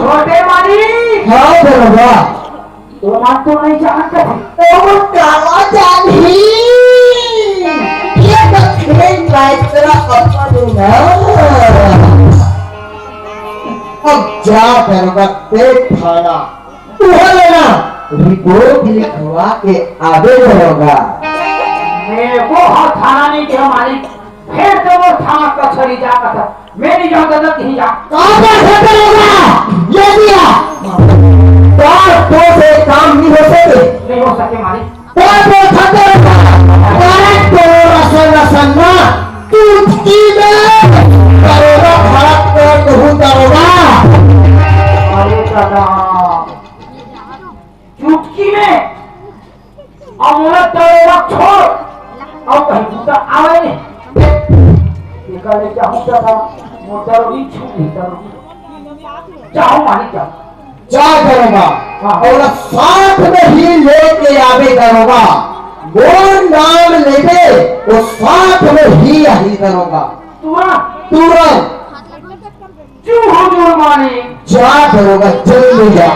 छोटे मालिक। हाँ दरोगा। तो मान तो नहीं जानते तो काला जानी ये तो खेल तेरा अपन ना। अब जा दरोगा पेट खाना तू लेना रिपोर्ट लिखवा के आगे बढ़ोगा। मेरे को हाथ थाना नहीं किया मालिक। फिर तो वो थाना कचहरी जाता था। मेरी जो गलत ही जा कहाँ पर करेगा ये दिया तो से काम नहीं हो सके। नहीं हो सके मालिक। तो खतरा तो रसन ना चुटकी में करोड़ा भारत को कहूँ दरोगा। अरे दादा चुटकी में अब मोला दरोगा छोड़ अब कहीं दूसरा आवे नहीं। निकाले जाऊँ दादा वो दरोगी छूट नहीं दरोगी जाऊँ मालिक जाऊँ जा दरोगा और साथ में ही लेके आवे दरोगा। वो नाम लेके वो साथ में ही आई दरोगा तुरंत तुरंत। क्यों हुजूर मालिक। जा दरोगा जल्दी जा।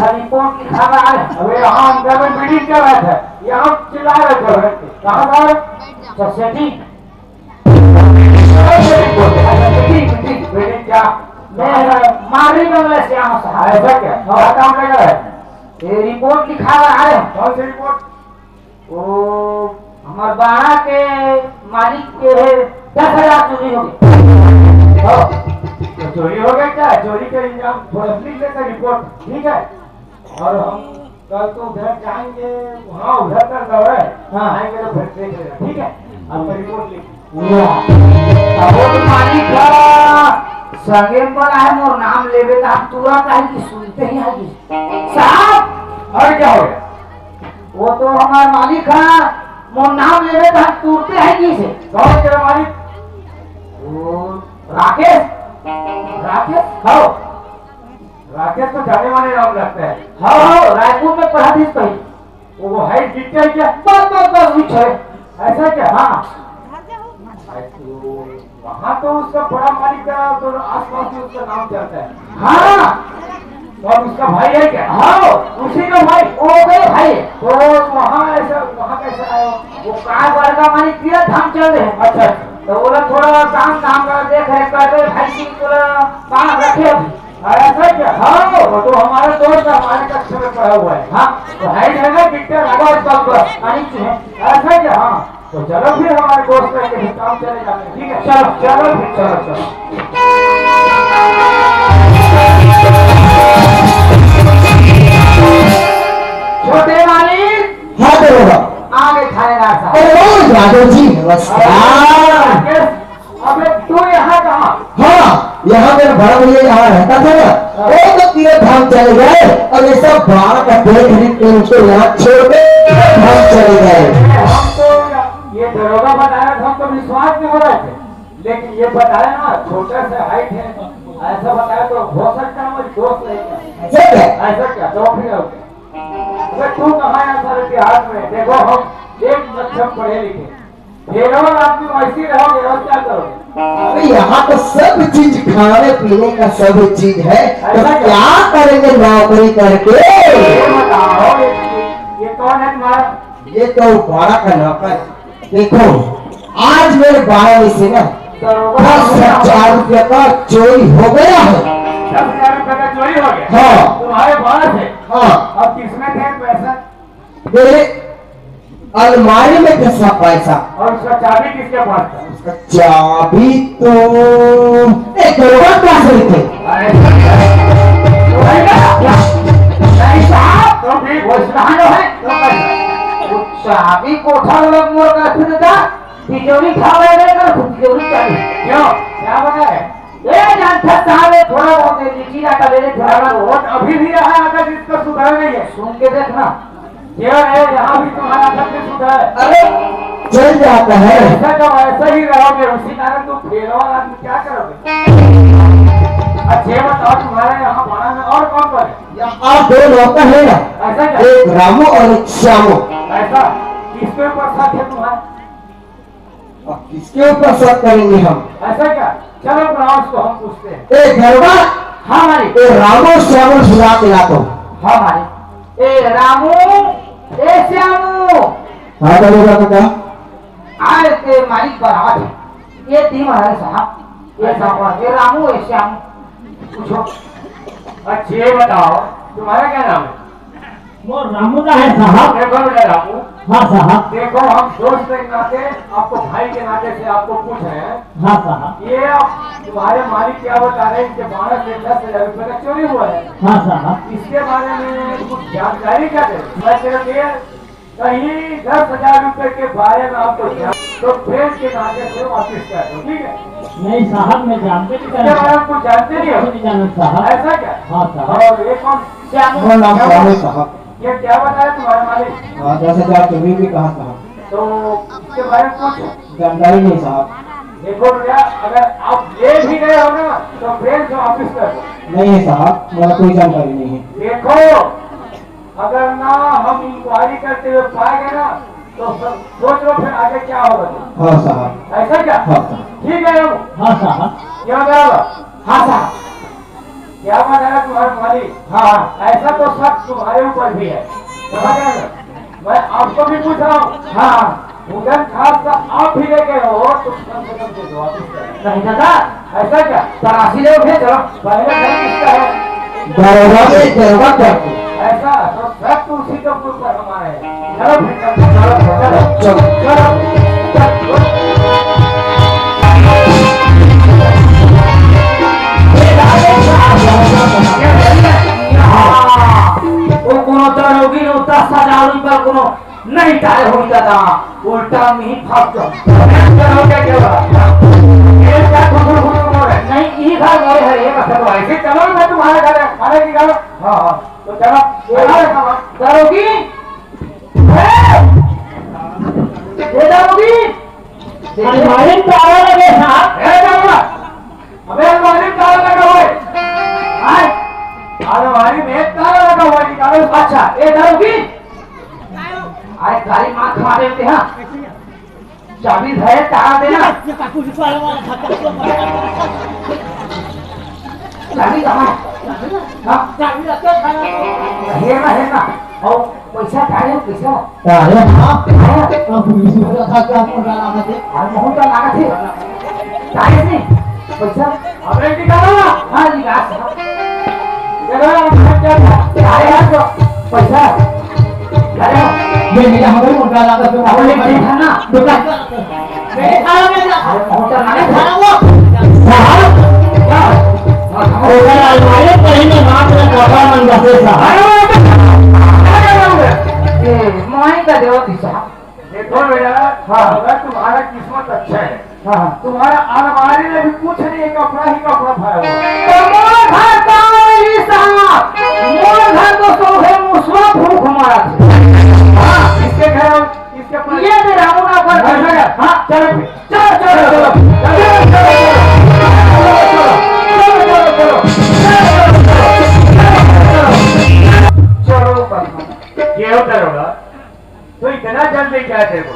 रिपोर्ट लिखा रहा है। अबे यहाँ अंदर में मीटिंग कर रहे थे यहाँ चिल्ला रहे थे कहाँ था सेटिंग क्या मैं मारी बंगले से यहाँ से ऐसा क्या क्या काम लगा है। ये रिपोर्ट लिखा रहा है। कौन सी रिपोर्ट। वो हमारे बाड़ा के मालिक के 10,000 चोरी हो गए। तो चोरी हो गया क्या चोरी का इंजाम लिख लेते रिपोर्ट ठीक है। और हम कल तो उधर जाएंगे वहाँ उधर कर दौड़े हाँ आएंगे तो फिर देख लेगा ठीक है। आपका रिपोर्ट लिख मालिक संगे पर आए मोर नाम लेवे तो आप तुरंत आए कि सुनते ही आए साहब। और क्या हो गया। वो तो हमारे मालिक है मोर नाम लेवे तो हम तुरते हैं कि से। कौन तेरा मालिक। राकेश राकेश हाँ राकेश तो जाने वाले नाम लगते हैं। हाँ हाँ रायपुर में पढ़ा थी कहीं वो है डिटेल क्या बस कुछ है ऐसा क्या। हाँ वहाँ तो उसका बड़ा मालिक का तो आसपास में उसका नाम चलता है। हाँ तो उसका भाई है क्या। हाँ उसी का भाई वो गए भाई तो वहाँ ऐसा वहाँ कैसा आया वो कार बार का मालिक किया धाम चल रहे हैं। अच्छा तो बोला थोड़ा काम का देख रेख करके भाई सिंह बोला काम रखे अभी ऐसा क्या। हाँ वो तो हमारा दोस्त हमारे कक्षा में पढ़ा हुआ है। हाँ तो है जगह पिक्चर लगा ऐसा क्या। हाँ तो चलो फिर हमारे दोस्त के काम चले जाते ठीक है। चलो चलो फिर चलो छोटे मालिक। हाँ दरोगा आगे थानेदार साहब। यादव जी नमस्कार। अबे तू यहाँ कहाँ। हाँ यहाँ मेरा बड़ा भैया यहाँ रहता था ना वो तो तीर्थ धाम चले गए और ये सब बाहर का देखने के उनको यहाँ छोड़ के धाम चले गए। हम तो ये दरोगा बताया था हम तो विश्वास नहीं हो रहे थे लेकिन ये बताया ना छोटे से हाइट है ऐसा बताया तो हो सकता है मेरी दोस्त है ऐसा क्या तो फिर तू कहाँ ऐसा इतिहास में देखो हम एक मध्यम पढ़े लिखे बेरोजगार आदमी वैसे रहोगे और क्या करोगे। यहाँ तो सब चीज खाने पीने का सब चीज है तो क्या करेंगे नौकरी करके। ये बताओ ये कौन है तुम्हारा। ये तो बाड़ा का नौकर। देखो आज मेरे बाड़ा में से ना 10,000 रुपये का चोरी हो गया है। 10,000 रुपये का चोरी हो गया। हाँ तुम्हारे बाड़ा से। हाँ अब किसमें थे पैसा। मेरे अलमारी में किसका पैसा? और उसका चाबी किसके पास था? उसका चाबी तो एक दरोगा के पास थे। नहीं साहब, तो भी वो कहाँ जो है तो वो चाबी को उठा लोग मोर का फिर था तिजोरी खा रहे कर तिजोरी चाबी क्यों क्या बता है ये जानता साहब थोड़ा बहुत लीची का ले ले थोड़ा बहुत अभी भी रहा है अगर इसका सुधार नहीं है सुन के देखना ये है यहाँ भी तुम्हारा सब कुछ सुधार है। अरे चल जाता है ऐसा जब ऐसा ही रहोगे उसी कारण तुम फेरो आदमी क्या करोगे? अच्छा बताओ तुम्हारे यहाँ भाड़ा में और कौन कौन है? यहाँ दो नौकर है ना, ऐसा क्या? एक रामू और एक श्यामू। ऐसा किसके ऊपर शक है तुम्हारा? अब किसके ऊपर शक करेंगे हम? ऐसा क्या? चलो बुलाओ उसको हम पूछते हैं। एक दरोगा हाँ मारी ए रामू श्यामू बुला के लाता हूँ। हाँ मारी ए रामू ए श्यामू हाँ दरोगा का क्या? आए के मालिक बराबर है ये तीन है साहब ये साहब ये रामू ए श्यामू पूछो। अच्छा ये बताओ तुम्हारा क्या नाम है? वो रामू का है साहब। देखो बेटा रामू हाँ साहब। देखो हम दोस्त के नाते आपको भाई के नाते से आपको पूछ रहे हैं हाँ साहब। ये आप तुम्हारे मालिक क्या बता रहे हैं कि 12 से 10,000 रुपए का चोरी हुआ है? हाँ साहब। इसके बारे में कुछ जानकारी क्या दे? मैं तेरे लिए कहीं 10,000 रुपए के बारे में आपको तो फ्रेंड के नाते से वापिस कर दो ठीक है? नहीं साहब मैं जानते नहीं इसके बारे में कुछ जानते नहीं हो? नहीं जानते साहब। ऐसा क्या? हाँ साहब। और ये कौन मेरा नाम श्यामू साहब। ये क्या बताया तुम्हारे मालिक? 10,000 चोरी भी कहा साहब? तो इसके बारे में कुछ जानकारी नहीं साहब। देखो भैया अगर आप ले भी गए हो ना तो फ्रेंड से वापिस कर दो। नहीं है साहब, मेरा कोई जानकारी नहीं है। देखो अगर ना हम इंक्वायरी करते हुए पाए गए ना तो सोच लो फिर आगे क्या होगा? हाँ साहब। ऐसा क्या? हाँ साहब। ठीक है रामू हाँ साहब। क्या बराबर? हाँ साहब। क्या बता रहा तुम्हारे मालिक? हाँ ऐसा तो सब तुम्हारे ऊपर भी है समझ रहे हो? मैं आपको भी पूछ रहा हूँ। हाँ उधर खास का आप भी लेके हो तो कम से कम दे दो वापिस। नहीं दादा ऐसा क्या? तराशी ले उठे चलो पहले घर किसका है? दरोगा में दरोगा करते ऐसा तो सब तो उसी के ऊपर हमारे हैं। चलो फिर चलो चलो चलो चलो वो कोनो दरोगी ने 10,000 रुपया कोनो नहीं तारे हो दादा उल्टा में भाग दो क्या ये क्या खुद मोर है नहीं ये घर मोरे है ये मतलब ऐसे चलो मैं तुम्हारे घर खाने की घर हाँ हाँ तो चलो दरोगी ये दरोगी अलमारी में ताला लगे साहब। अबे अलमारी में ताला लगा हुआ है अलमारी में ताला लगा हुआ है निकालो। अच्छा ये दरोगी अरे गाड़ी माँ खा देते हैं चाबी है ताला देना चाबी कहाँ है ना और पैसा काहे पैसा अरे हाँ पुलिस में रखा क्या मुंडा लगा थे। और बहुत लगा थे काहे से पैसा अबे निकालो ना हाँ निकाल अरे यार तो पैसा अरे ये मेरा हमारे मुंडा लगा थे। अब ले देखा ना दुकान मेरे खाना में जा। अरे बहुत लगा खाना वो साहब ओला अलमारी कहीं में बात ना कपड़ा मन रखे साहब। मोही का देव दिशा देखो बेटा हाँ अगर तुम्हारा किस्मत अच्छा है हाँ तुम्हारा अलमारी में भी कुछ नहीं कपड़ा ही कपड़ा भरा हुआ तो मोर घर का साहब मोर घर तो सो है मुसवा भूख हमारा हाँ इसके घर इसके ये भी रामुना पर हाँ चलो चलो चलो ये होता होगा तो इतना जल्दी क्या तेरे को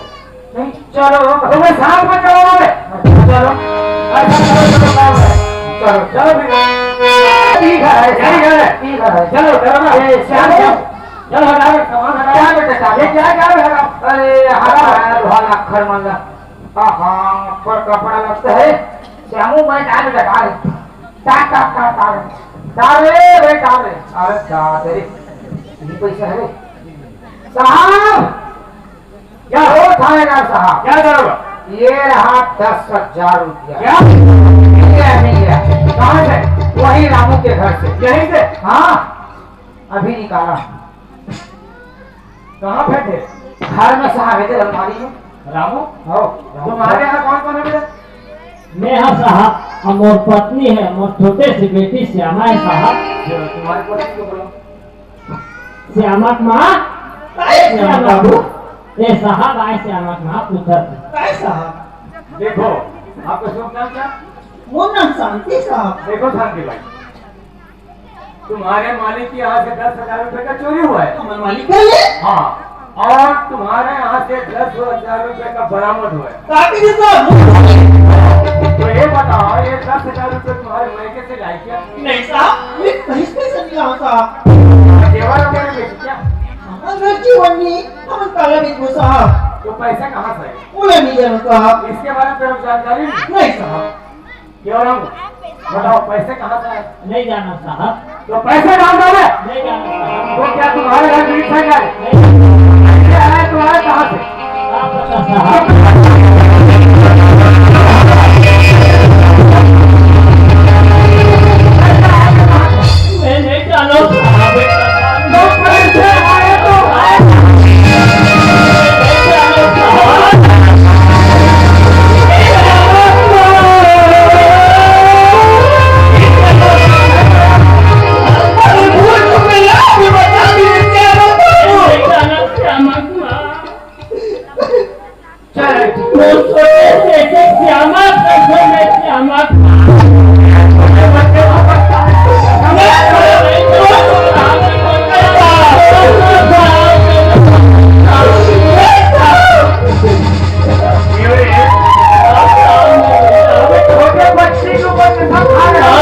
नहीं चलो तो मैं साथ में चलो चलो चलो चलो ठीक है चलो चलो ना चलो हटा सामान हटा क्या बेटा ये क्या अरे हरा लोहा अक्षर मन हाँ पर कपड़ा लगता है श्यामू मैं डाल बेटा डाल रे बेटा रे अरे तेरे पैसा है साहब क्या ओ थानेदार साहब, क्या करोगे? ये रहा 10,000 रुपया। क्या मिल गया। कहाँ से? वही रामू के घर से। यहीं से? हाँ, अभी निकाला। कहाँ बैठे? घर में साहब है, अलमारी में। रामू, हो तुम्हारे यहाँ कौन कौन है बेटा? मेरा साहब हमार पत्नी है, मोर छोटे सी बेटी श्यामा है साहब। तुम्हारे पति को बोलो। श्यामा की माँ श्यामा बाबू, ये साहब आए श्यामा की माँ पूछत काय साहब? देखो, आपका शुभ नाम क्या? मोर नाम शांति साहब। देखो शांति भाई, तुम्हारे मालिक के यहाँ से 10,000 रुपए का चोरी हुआ है। हमारे मालिक है ये? हाँ, और तुम्हारे यहाँ से 10,000 रुपए का बरामद हुआ है। काफी दिन साहब। तो ये बताओ, ये 10,000 रुपए तुम्हारे मायके से लाए क्या? नहीं साहब, ये कहीं से चली रहा साहब। जेवर वगैरह बेची क्या? हमारे जीवन में हम काला बिल्कुल साहब। तो पैसे कहाँ से आए? बोले नहीं जाना साहब। इसके बारे में तेरे जानकारी नहीं? नहीं साहब। क्यों रामू? बताओ, पैसे कहाँ से आए? नहीं जाना साहब, तो पैसे कहाँ से आए? नहीं जाना साहब, तो क्या तुम्हारे घर मिली था क्या? नहीं पैसे आए तुम्हारे कहाँ से? आप बता साहब। मैं नहीं जाना साहब, तो पैसे आए तो आए। नहीं जाना साहब। नहीं जाना श्यामा की माँ, चल, वो छोटे से श्यामा कैसे मैं श्यामा की माँ। बच्चे को बता। छोटे बच्चे को बच्चे सब खा रहे हैं।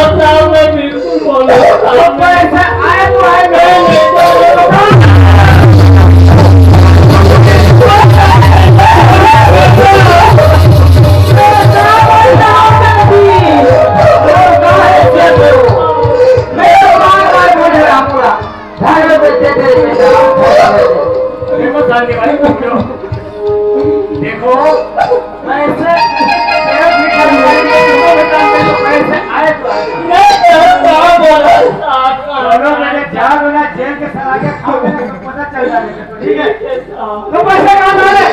तो पैसे आए तो आए नहीं। देखो शांति भाई, देखो, देखो पैसे पैसे आए तो आए। दोनों मैंने जान होना जेल के सर आगे खाओगे ना, तो पता चल जाएगा। तो ठीक है, तो पैसे कहाँ से आए?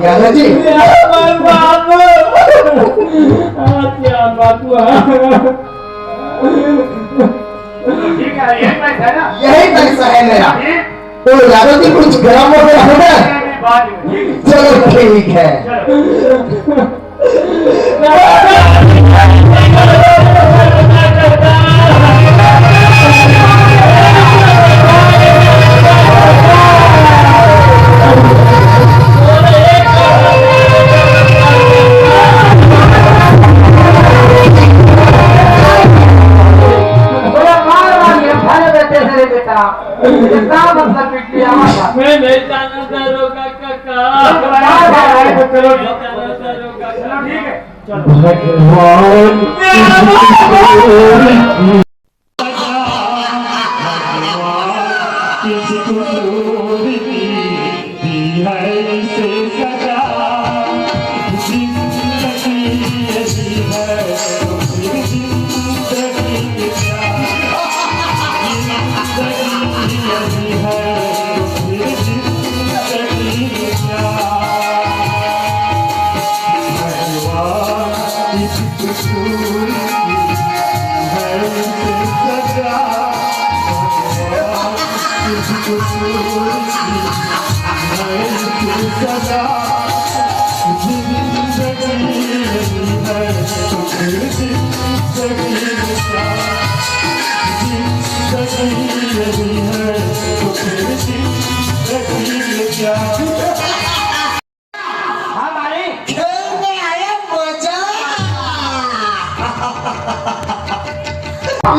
यादव जी, ठीक है, यही पैसा है ना? यही पैसा है मेरा। ठीक? तो यादव जी कुछ गरम वगैरह हो गया? मेरी बात है, ठीक है? चलो ठीक है। चलो। इतना मतलब पीट लिया हमारा। मैं नहीं जाना दरोगा काका, चलो ठीक है, चलो। जिंदगी सजा जिंदगी नहीं है तो फिर जिंदगी क्या जिंदगी नहीं है तो फिर जिंदगी क्या हाँ मालिक खेलने आया मजा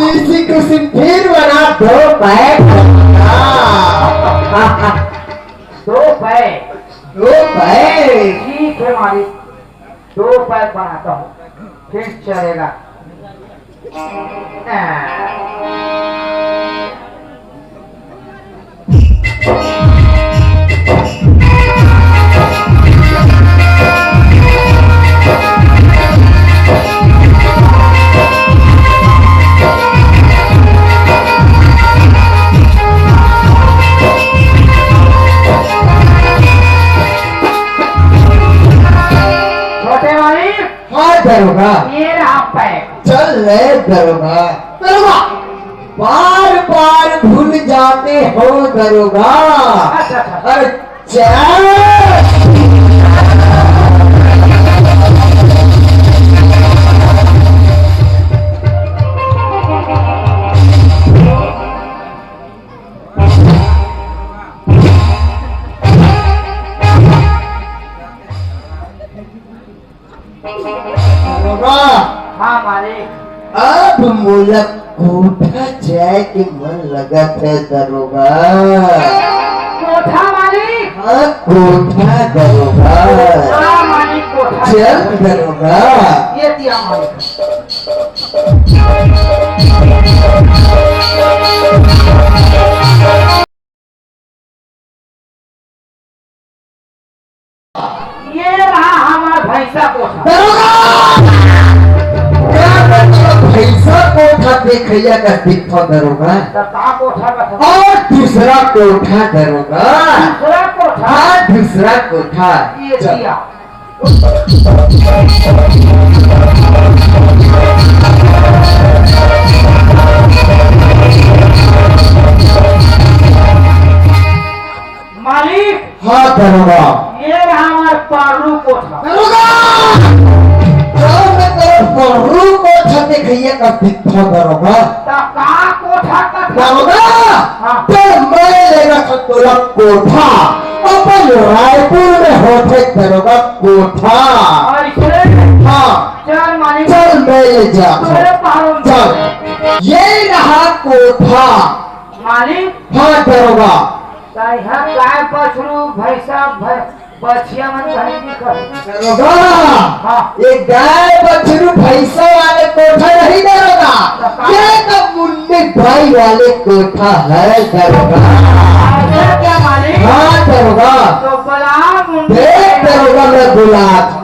इसी को फिर बना दो पैक दो पैक दो पैक ठीक है मालिक, दो पैक बनाता हूँ फिर चलेगा। छोटे मालिक हाँ दरोगा ये रहा पैक। चल ले दरोगा दरोगा बार बार भूल जाते हो दरोगा अच्छा अच्छा अरे चल दरोगा हाँ मालिक अब मुलक कोठा जाए के मन लगा था दरोगा कोठा मालिक। हाँ कोठा दरोगा हाँ मालिक कोठा। चल दरोगा ये दिया मालिक। ये रहा हमारा भैंसा कोठा। भैंसा कोठा देखैया का दिखा दरोगा का कोठा का था। और दूसरा कोठा दरोगा दूसरा कोठा हाँ दूसरा कोठा ये चल। दिया। मालिक हाँ दरोगा ये रहा हमारा पारू कोठा। दरोगा मैं तेरे पहरू कोठा देखैया का दिखा दरोगा का कोठा का था। दरोगा हाँ। तो मैं लेगा था तोरा कोठा अपन रायपुर में होते दरोगा कोठा और इसे हाँ चल मालिक चल मैं ले जा तेरे पहाड़ों में। चल ये रहा कोठा मालिक हाँ दरोगा यहाँ गाय बछरू भैंसा बछिया मन खरीदी कर। दरोगा हाँ। ये गाय बछरू भैंसा वाले कोठा नहीं दरोगा ये तो मुन्नी भाई वाले कोठा है दरोगा ऐसा क्या मालिक। हाँ दरोगा तो बला मुंडे देख दरोगा मैं गुलाब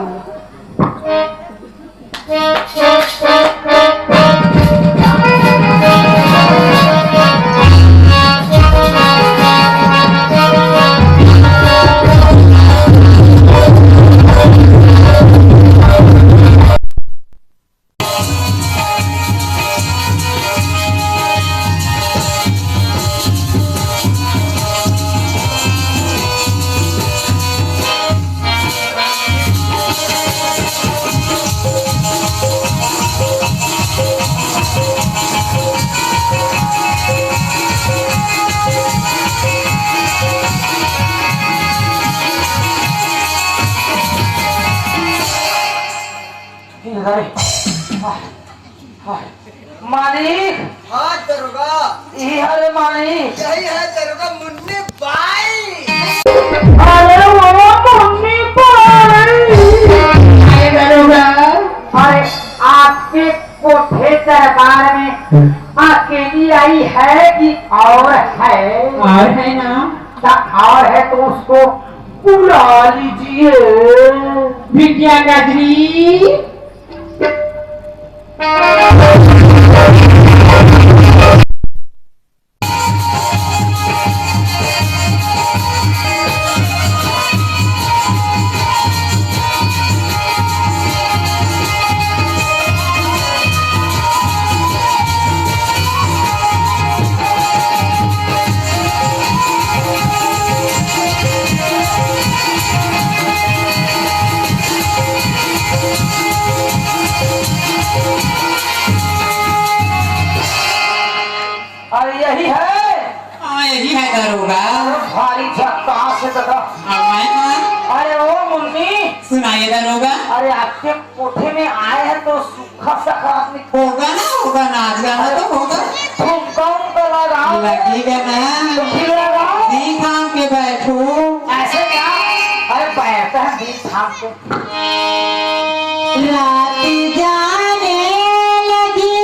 मालिक हाँ दरोगा ये अरे मालिक यही है दरोगा मुन्नी भाई अरे वो मुन्नी भाई। दरोगा अरे आपके कोठे दरबार में अकेली आई है कि और है ना। और है तो उसको बुला लीजिए। विद्या गाजरी सुनाइए दरोगा। अरे आपके कोठे में आए हैं तो सूखा साखा आपने होगा ना, होगा नाच गाना तो होगा। कौन तो लगाओ लगेगा ना, तो फिर लगाओ दी थाम के बैठो। ऐसे क्या? अरे बैठा है भी थाम के रात जाने लगी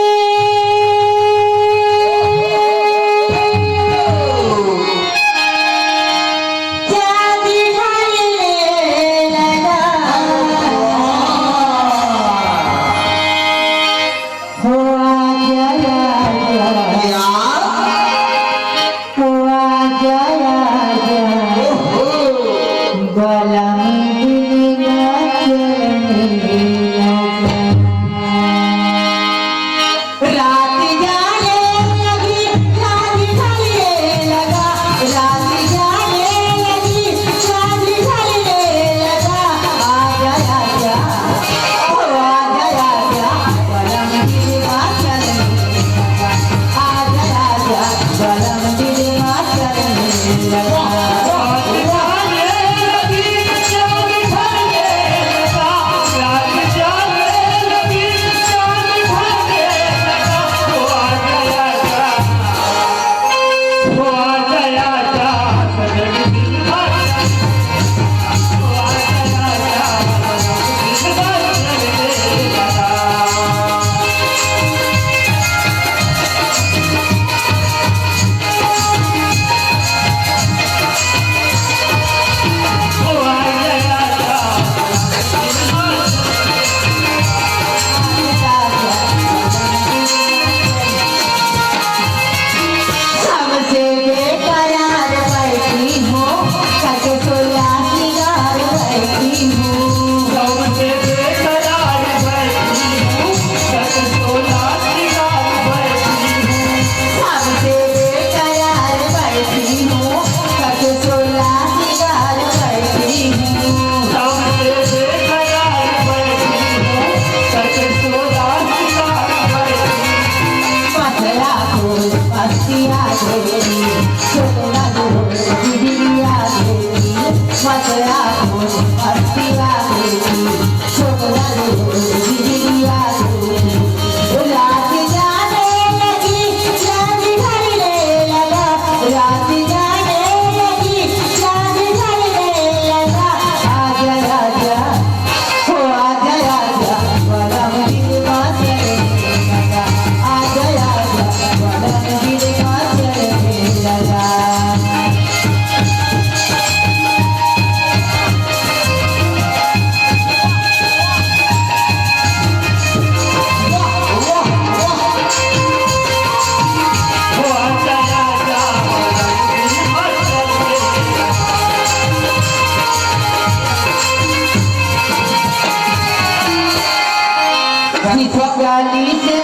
गाली से